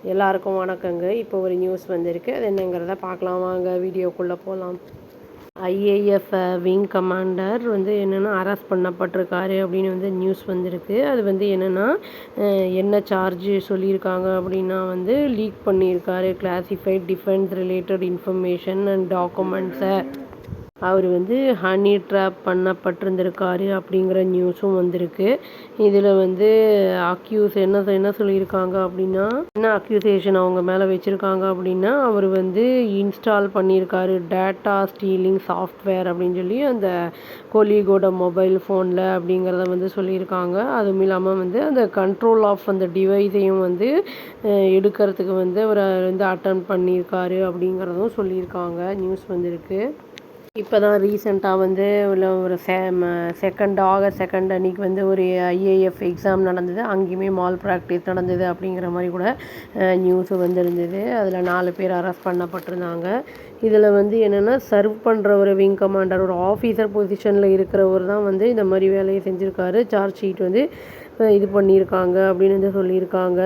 எல்லாருக்கும் வணக்கங்க. இப்போ ஒரு நியூஸ் வந்திருக்கு. அது என்னங்கிறத பார்க்கலாம் வாங்க. வீடியோக்குள்ளே போகலாம். ஐஏஎஃப் விங் கமாண்டர் வந்து என்னென்னா அரெஸ்ட் பண்ணப்பட்டிருக்காரு அப்படின்னு வந்து நியூஸ் வந்திருக்கு. அது வந்து என்னென்னா என்ன சார்ஜ் சொல்லியிருக்காங்க அப்படின்னா வந்து லீக் பண்ணியிருக்காரு classified defence related information and டாக்குமெண்ட்ஸை. அவர் வந்து ஹனி ட்ராப் பண்ணப்பட்டிருந்திருக்காரு அப்படிங்கிற நியூஸும் வந்திருக்கு. இதில் வந்து என்ன சொல்லியிருக்காங்க அப்படின்னா, என்ன அக்யூசேஷன் அவங்க மேலே வச்சுருக்காங்க அப்படின்னா, அவர் வந்து இன்ஸ்டால் பண்ணியிருக்காரு டேட்டா ஸ்டீலிங் சாஃப்ட்வேர் அப்படின்னு சொல்லி அந்த கொலீகோட மொபைல் ஃபோனில் அப்படிங்கிறத வந்து சொல்லியிருக்காங்க. அதுவும் இல்லாமல் வந்து அந்த கண்ட்ரோல் ஆஃப் அந்த டிவைஸையும் வந்து எடுக்கிறதுக்கு வந்து அவர் வந்து அட்டன் பண்ணியிருக்காரு அப்படிங்கிறதும் சொல்லியிருக்காங்க. நியூஸ் வந்திருக்கு. இப்போ தான் ரீசெண்டாக வந்து ஒரு ஆகஸ்ட் 2 அன்றைக்கி வந்து ஒரு ஐஏஎஃப் எக்ஸாம் நடந்தது. அங்கேயுமே மால் ப்ராக்டிஸ் நடந்தது அப்படிங்கிற மாதிரி கூட நியூஸு வந்திருந்தது. அதில் 4 பேர் அரெஸ்ட் பண்ணப்பட்டிருந்தாங்க. இதில் வந்து என்னென்னா சர்வ் பண்ணுற ஒரு விங் கமாண்டர் ஒரு ஆஃபீஸர் பொசிஷனில் இருக்கிறவர் தான் வந்து இந்த மாதிரி வேலையை செஞ்சுருக்காரு. சார்ஜ் ஷீட் வந்து இது பண்ணியிருக்காங்க அப்படின்னு வந்து சொல்லியிருக்காங்க.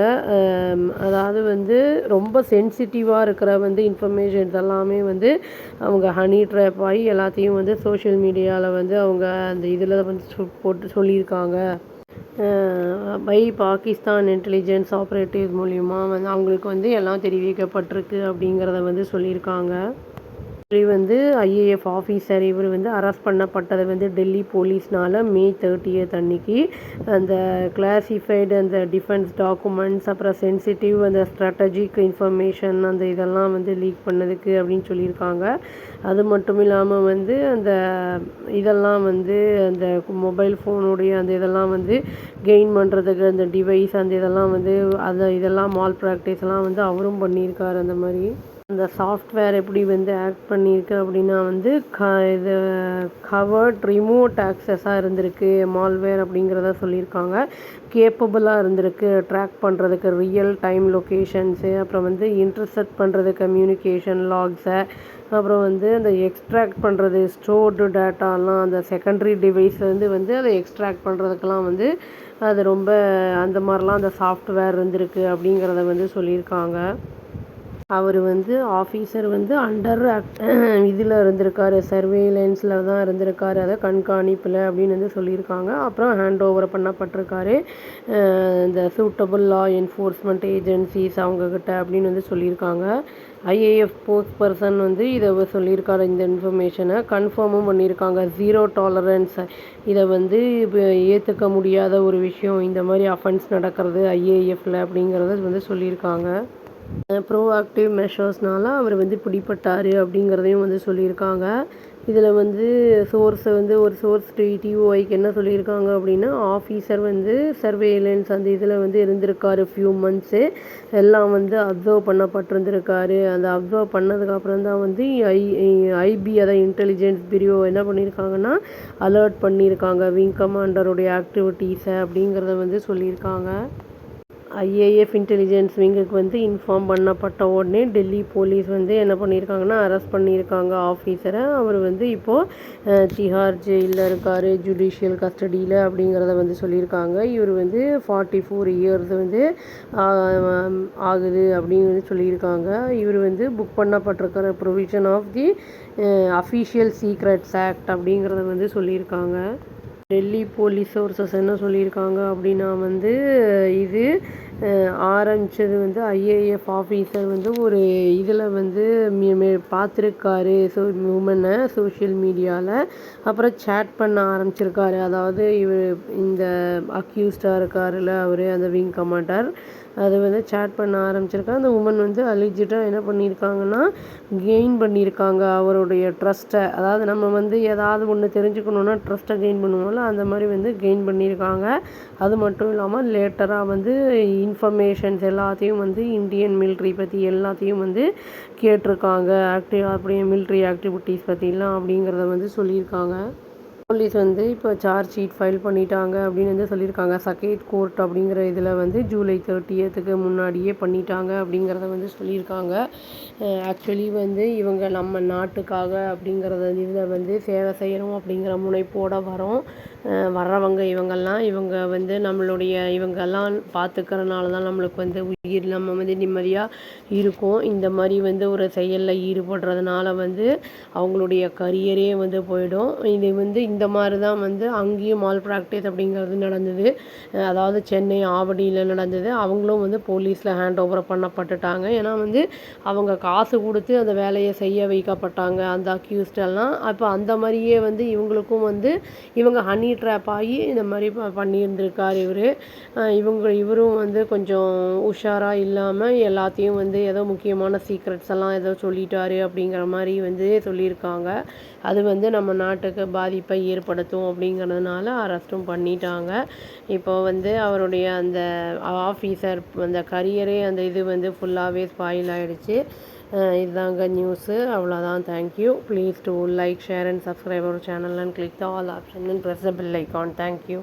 அதாவது வந்து ரொம்ப சென்சிட்டிவாக இருக்கிற வந்து இன்ஃபர்மேஷன்ஸ் எல்லாமே வந்து அவங்க ஹனி ட்ராப் ஆகி எல்லாத்தையும் வந்து சோஷியல் மீடியாவில் வந்து அவங்க அந்த இதில் வந்து போட்டு சொல்லியிருக்காங்க. பை பாகிஸ்தான் இன்டெலிஜென்ஸ் ஆப்ரேட்டிவ்ஸ் மூலிமா வந்து அவங்களுக்கு வந்து எல்லாம் தெரிவிக்கப்பட்டிருக்கு அப்படிங்கிறத வந்து சொல்லியிருக்காங்க. வந்து ஐஏஎஃப் ஆஃபீஸர் இவர் வந்து அரெஸ்ட் பண்ணப்பட்டது வந்து டெல்லி போலீஸ்னால் May 30 அன்னைக்கு அந்த கிளாசிஃபைடு அந்த டிஃபென்ஸ் டாக்குமெண்ட்ஸ் அப்புறம் சென்சிட்டிவ் அந்த ஸ்ட்ராட்டஜிக் இன்ஃபர்மேஷன் அந்த இதெல்லாம் வந்து லீக் பண்ணதுக்கு அப்படின்னு சொல்லியிருக்காங்க. அது மட்டும் இல்லாமல் வந்து அந்த இதெல்லாம் வந்து அந்த மொபைல் ஃபோனுடைய அந்த இதெல்லாம் வந்து கெயின் பண்ணுறதுக்கு அந்த டிவைஸ் அந்த இதெல்லாம் வந்து இதெல்லாம் மால் ப்ராக்டிஸ்லாம் வந்து அவரும் பண்ணியிருக்காரு. அந்த மாதிரி அந்த சாஃப்ட்வேர் எப்படி வந்து ஆக்ட் பண்ணியிருக்கு அப்படின்னா வந்து இது கவர்ட் ரிமோட் ஆக்சஸாக இருந்திருக்கு மால்வேர் அப்படிங்கிறத சொல்லியிருக்காங்க. கேப்பபிளாக இருந்திருக்கு ட்ராக் பண்ணுறதுக்கு ரியல் டைம் லொக்கேஷன்ஸு, அப்புறம் வந்து இன்டர்செப்ட் பண்ணுறது கம்யூனிகேஷன் லாக்ஸை, அப்புறம் வந்து அந்த எக்ஸ்ட்ராக்ட் பண்ணுறது ஸ்டோர்டு டேட்டாலாம் அந்த செகண்டரி டிவைஸ்லேருந்து வந்து அதை எக்ஸ்ட்ராக்ட் பண்ணுறதுக்கெலாம் வந்து அது ரொம்ப அந்த மாதிரிலாம் அந்த சாஃப்ட்வேர் இருந்திருக்கு அப்படிங்கிறத வந்து சொல்லியிருக்காங்க. அவர் வந்து ஆஃபீஸர் வந்து அண்டர் இதில் இருந்திருக்காரு, சர்வேலன்ஸில் தான் இருந்திருக்காரு, அதை கண்காணிப்பில் அப்படின்னு வந்து சொல்லியிருக்காங்க. அப்புறம் ஹேண்ட் ஓவர் பண்ணப்பட்டிருக்காரு இந்த சூட்டபுள் லா என்ஃபோர்ஸ்மெண்ட் ஏஜென்சிஸ் அவங்கக்கிட்ட அப்படின்னு வந்து சொல்லியிருக்காங்க. ஐஏஎஃப் ஸ்போக்ஸ் பர்சன் வந்து இதை சொல்லியிருக்காரு. இந்த இன்ஃபர்மேஷனை கன்ஃபார்மும் பண்ணியிருக்காங்க. 0 டாலரன்ஸ் இதை வந்து ஏற்றுக்க முடியாத ஒரு விஷயம் இந்த மாதிரி அஃபென்ஸ் நடக்கிறது ஐஏஎஃப்பில் அப்படிங்கிறத வந்து சொல்லியிருக்காங்க. ப்ரோஆக்டிவ் மெஷர்ஸ்னால அவர் வந்து பிடிப்பட்டார் அப்படிங்கிறதையும் வந்து சொல்லியிருக்காங்க. இதில் வந்து ஒரு சோர்ஸ் டிஓஐக்கு என்ன சொல்லியிருக்காங்க அப்படின்னா, ஆஃபீஸர் வந்து சர்வேலன்ஸ் அந்த இதில் வந்து இருந்திருக்காரு ஃபியூ மந்த்ஸு எல்லாம் வந்து அப்சர்வ் பண்ணப்பட்டிருந்திருக்காரு. அந்த அப்சர்வ் பண்ணதுக்கப்புறம் தான் வந்து ஐபி அதாவது இன்டெலிஜென்ஸ் பியூரோ என்ன பண்ணியிருக்காங்கன்னா அலர்ட் பண்ணியிருக்காங்க விங் கமாண்டருடைய ஆக்டிவிட்டீஸை அப்படிங்கிறத வந்து சொல்லியிருக்காங்க. ஐஏஎஃப் இன்டெலிஜென்ஸ் விங்குக்கு வந்து இன்ஃபார்ம் பண்ணப்பட்ட உடனே டெல்லி போலீஸ் வந்து என்ன பண்ணியிருக்காங்கன்னா அரெஸ்ட் பண்ணியிருக்காங்க ஆஃபீஸரை. அவர் வந்து இப்போது திஹார் ஜெயிலில் இருக்கார் ஜுடிஷியல் கஸ்டடியில் அப்படிங்கிறத வந்து சொல்லியிருக்காங்க. இவர் வந்து 44 இயர்ஸ் வந்து ஆகுது அப்படின்னு வந்து சொல்லியிருக்காங்க. இவர் வந்து புக் பண்ணப்பட்டிருக்கிற provision of the official secrets act அப்படிங்கிறத வந்து சொல்லியிருக்காங்க. டெல்லி போலீஸ் சோர்சஸ் என்ன சொல்லியிருக்காங்க அப்படின்னா வந்து இது ஆரம்பித்தது வந்து ஐஏஎஃப் ஆஃபீஸர் வந்து ஒரு இதில் வந்து பார்த்துருக்காரு உமனை சோஷியல் மீடியாவில். அப்புறம் சேட் பண்ண ஆரம்பிச்சிருக்காரு. அதாவது இவர் இந்த அக்யூஸ்டாக இருக்காருல்ல அவர் அந்த விங் கமாண்டர் அது வந்து சேட் பண்ண ஆரம்பிச்சிருக்காங்க. அந்த உமன் வந்து அலிஜிட்டாக என்ன பண்ணியிருக்காங்கன்னா கெயின் பண்ணியிருக்காங்க அவருடைய ட்ரஸ்ட்டை. அதாவது நம்ம வந்து ஏதாவது ஒன்று தெரிஞ்சுக்கணுன்னா ட்ரஸ்ட்டை கெயின் பண்ணுவோம்ல அந்த மாதிரி வந்து கெயின் பண்ணியிருக்காங்க. அது மட்டும் இல்லாமல் லேட்டராக வந்து இன்ஃபர்மேஷன்ஸ் எல்லாத்தையும் வந்து இந்தியன் மிலிட்ரி பற்றி எல்லாத்தையும் வந்து கேட்டிருக்காங்க. அப்படியே மிலிட்ரி ஆக்டிவிட்டீஸ் பற்றிலாம் அப்படிங்கிறத வந்து சொல்லியிருக்காங்க. போலீஸ் வந்து இப்போ சார்ஜ் ஷீட் ஃபைல் பண்ணிட்டாங்க அப்படின்னு வந்து சொல்லியிருக்காங்க. சகேட் கோர்ட் அப்படிங்கிற இதில் வந்து ஜூலை 30க்கு முன்னாடியே பண்ணிட்டாங்க அப்படிங்கிறத வந்து சொல்லியிருக்காங்க. ஆக்சுவலி வந்து இவங்க நம்ம நாட்டுக்காக அப்படிங்கிறத இதில் வந்து சேவை செய்யணும் அப்படிங்கிற முனைப்போடு வரோம். வர்றவங்க இவங்க வந்து இவங்கெல்லாம் பார்த்துக்கிறனால தான் நம்மளுக்கு வந்து உயிர் நம்ம வந்து நிம்மதியாக இருக்கும். இந்த மாதிரி வந்து ஒரு செயலில் ஈடுபடுறதுனால வந்து அவங்களுடைய கரியரே வந்து போயிடும். இது வந்து இந்த மாதிரி தான் வந்து அங்கேயும் மால் ப்ராக்டிஸ் அப்படிங்கிறது நடந்தது. அதாவது சென்னை ஆவடியில் நடந்தது. அவங்களும் வந்து போலீஸில் ஹேண்ட் ஓவர் பண்ணப்பட்டுட்டாங்க. ஏன்னா வந்து அவங்க காசு கொடுத்து அந்த வேலையை செய்ய வைக்கப்பட்டாங்க அந்த அக்யூஸ்டெல்லாம். அப்போ அந்த மாதிரியே வந்து இவங்களுக்கும் வந்து இவங்க ஹனி ட்ராப் ஆகி இந்த மாதிரி பண்ணியிருந்திருக்கார் இவரும் வந்து கொஞ்சம் உஷாராக இல்லாமல் எல்லாத்தையும் வந்து ஏதோ முக்கியமான சீக்ரெட்ஸ் எல்லாம் ஏதோ சொல்லிட்டாரு அப்படிங்கிற மாதிரி வந்து சொல்லியிருக்காங்க. அது வந்து நம்ம நாட்டுக்கு பாதிப்பை ஏற்படுத்தும் அப்படிங்கிறதுனால அரெஸ்ட்டும் பண்ணிட்டாங்க. இப்போ வந்து அவருடைய அந்த ஆஃபீஸர் அந்த கரியரே அந்த இது வந்து ஃபுல்லாகவே ஸ்பாயில் ஆகிடுச்சு. இதுதாங்க நியூஸு. அவ்வளோதான். Thank you. Please do like, share and subscribe our channel and click the all option and press the bell icon. Thank you.